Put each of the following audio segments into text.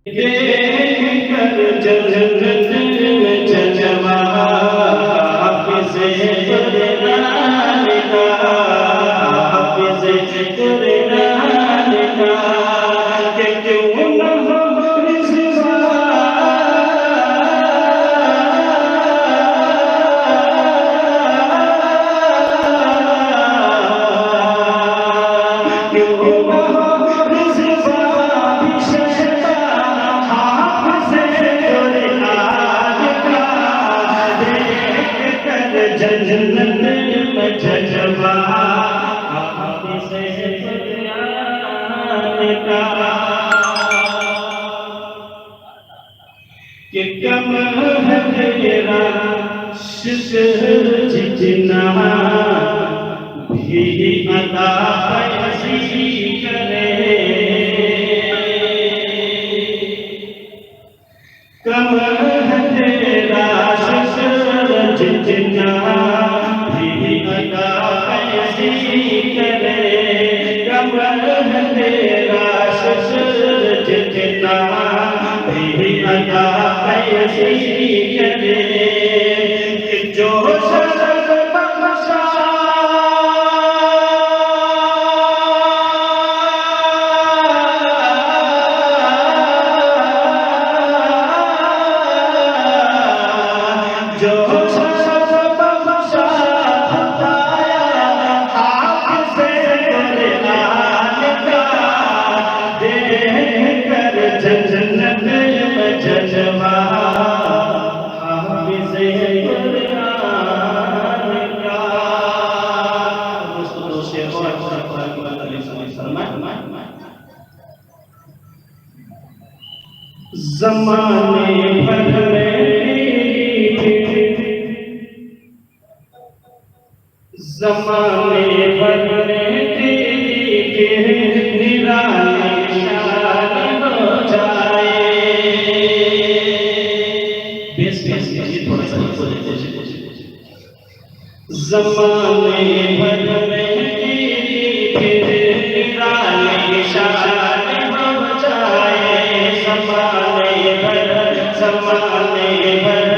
देखकर जन्नत में जलवा हाफिज़े कुरान का, हाफिज़े कुरान का, कि क्यों न हो रिज़वा जन्नत में जलवा हाफिज़े कुरान का, कि कम है तेरा शुक्र जितना भी अदा ऐसी करे, कम है तेरा शुक्र जितना भी अदा ऐसी करे, कम है तेरा शुक्र जितना भी अदा ऐसी करे, जो जन्नत में जलवा हाफिज़े कुरान का। दोस्तों से ज़माने भर में ज़माने भर में तेरी निराली शान हो जाए। बेस थोड़ा सा ज़माने भर में तेरी निराली शान हो जाए। ज़माने भर ज़माने भर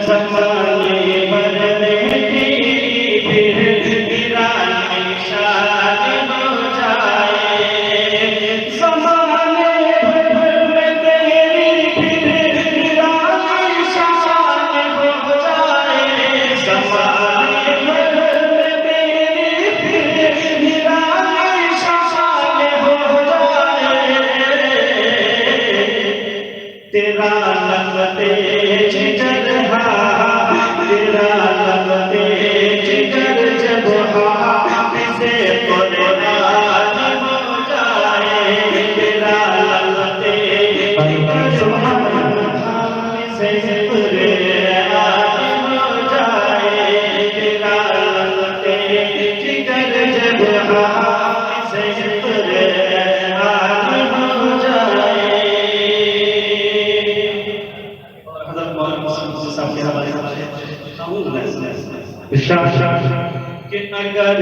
ज़माने भर में तेरी निराली शान हो जाए। ज़माने भर में तेरी निराली शान हो जाए। ज़माने भर में तेरी निराली शान हो जाए। तेरा लगते जिगर तेरा लगते जिगर जब हाफिज़े कुरान हो जाए। तेरा लगते जिगर हाफिज़े कुरान हो जाए। तेरा लगते जिगर जब हाफिज़े कुरान हो जाए। कि अगर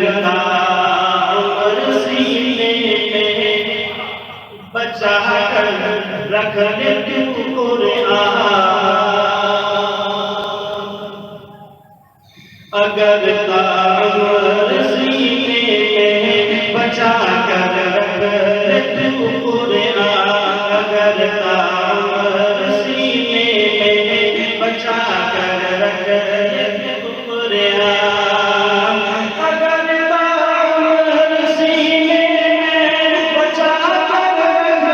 उम्र सीने में बचा कर रख ले तू कुरान, अगर उम्र सीने में बचा कर रख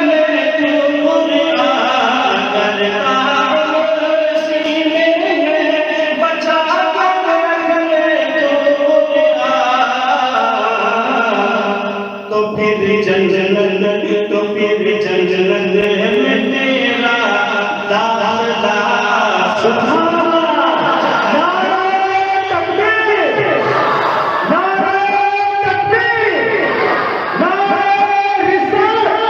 ले तू कुरान, अगर उम्र सीने में बचा कर रख ले तू कुरान, तो फिर जन्नत में तेरा दाखिला। सुभान अल्लाह, नारे तकबीर, नारे तकबीर, नारे रिसालत।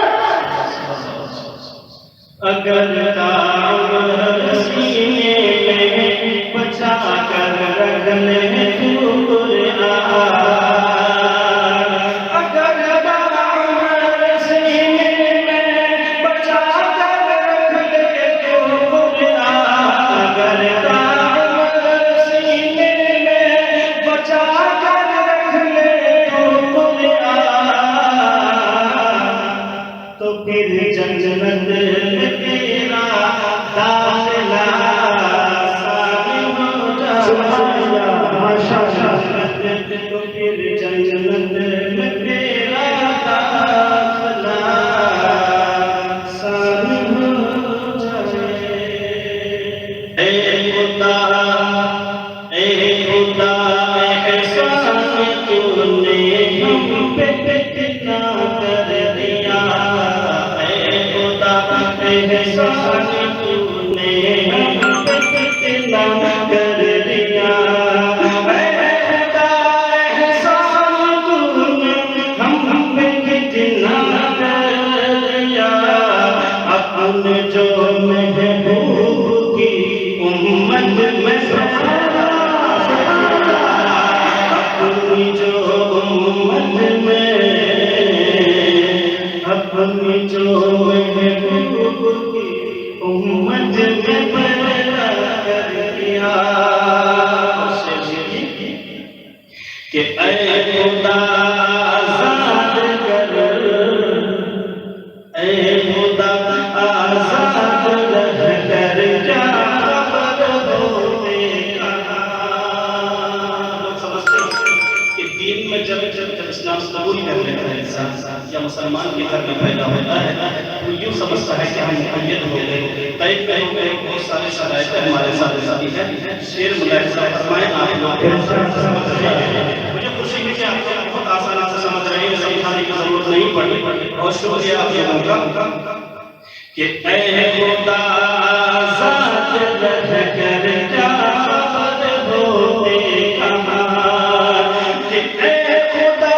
अगर उम्र सीने में बचा कर रख ले तू कुरान, अगर उम्र सीने में बचा कर रख एहसान तूने हम पे कितना कर दिया, एहसान तूने हम पे कितना कर दिया। अपने जो महबूब की उम्मत में अपनी जो उम्मत में, अपनी जो महबूब की उम्मत में पैदा कर दिया कि ऐ खुदा आज़ाद कर, ऐ खुदा आज़ाद रह कर जा खबर होते कहाँ। समझते कि दीन में जब इस्लाम कबूल कर लेता है इंसान या मुसलमान के घर में पैदा होता है तो यूँ समझता है कि हम मुक़य्यद हो गए। तय पे बहुत सारे शराइत हमारे साथ साथी हैं। शेर मुलायम साहब फरमाएं आप लोग मुझे खुशी है कि आप लोग बहुत आसानी से समझ रहे हैं, समझाने की जरूरत नहीं पड़ी। बहुत शुक्रिया आप लोगों का कि ऐ खुदा आज़ाद रह कर जा खबर होते कहाँ, कि ऐ खुदा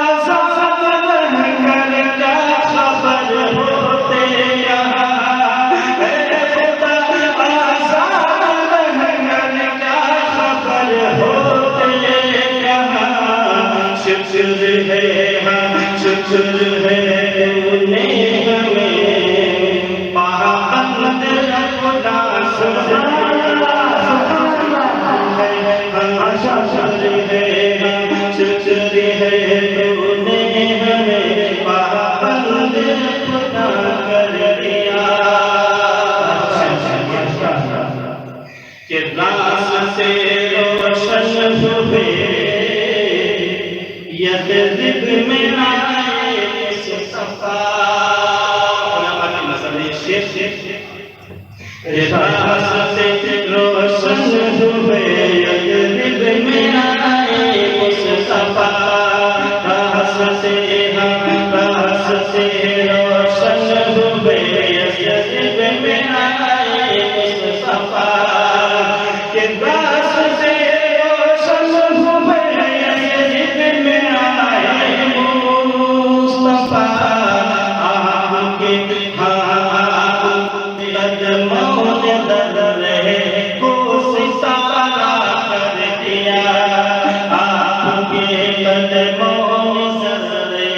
आज़ाद रह कर जा खबर होते कहाँ, ऐ खुदा आज़ाद रह कर जा खबर होते कहाँ। शुक्र है हाँ शुक्र है तूने हमें पाबंद खुदा शुक्र है तूने हमें पाबंद खुदा कर दिया कि रात से रोशन हुए यज़्रिब में आए मुस्तफा। रात से रोशन हुए यज़्रिब में आए मुस्तफा, रात से रोशन हुए यज़्रिब में आए मुस्तफा, कि रात से रोशन हुए यज़्रिब में आए मुस्तफा। आपके कदमों ने दर्रे को सितारा कर दिया, आपके कदमों ने दर्रे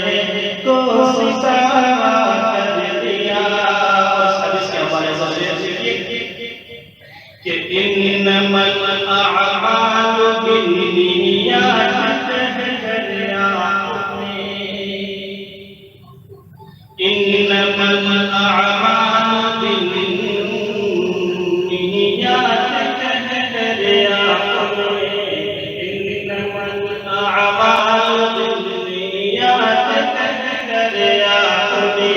को सितारा कर दिया। और इसके हवाले से कि इन्नमल अअमालु बिन्नियात है आपने, इन्नमल अअमालु बिन्नियात है आपने, इन्नमल अअमालु बिन्नियात है आपने,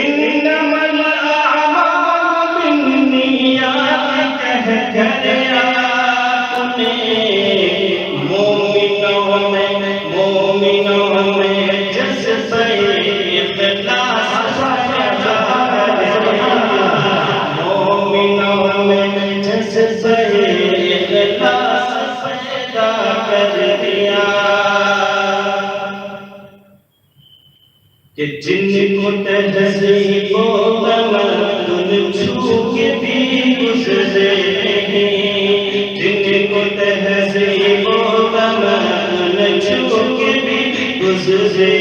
इन्नमल अअमालु बिन्नियात है आपने। मोमिनों में जज़्बे इख़लास पैदा मोमिनों में जज़्बे इख़लास पैदा कर दिया कि जिनको तहज़ीबो तमद्दुन छू के भी गुज़रे नहीं, जिनको तहज़ीबो तमद्दुन छू के भी गुज़रे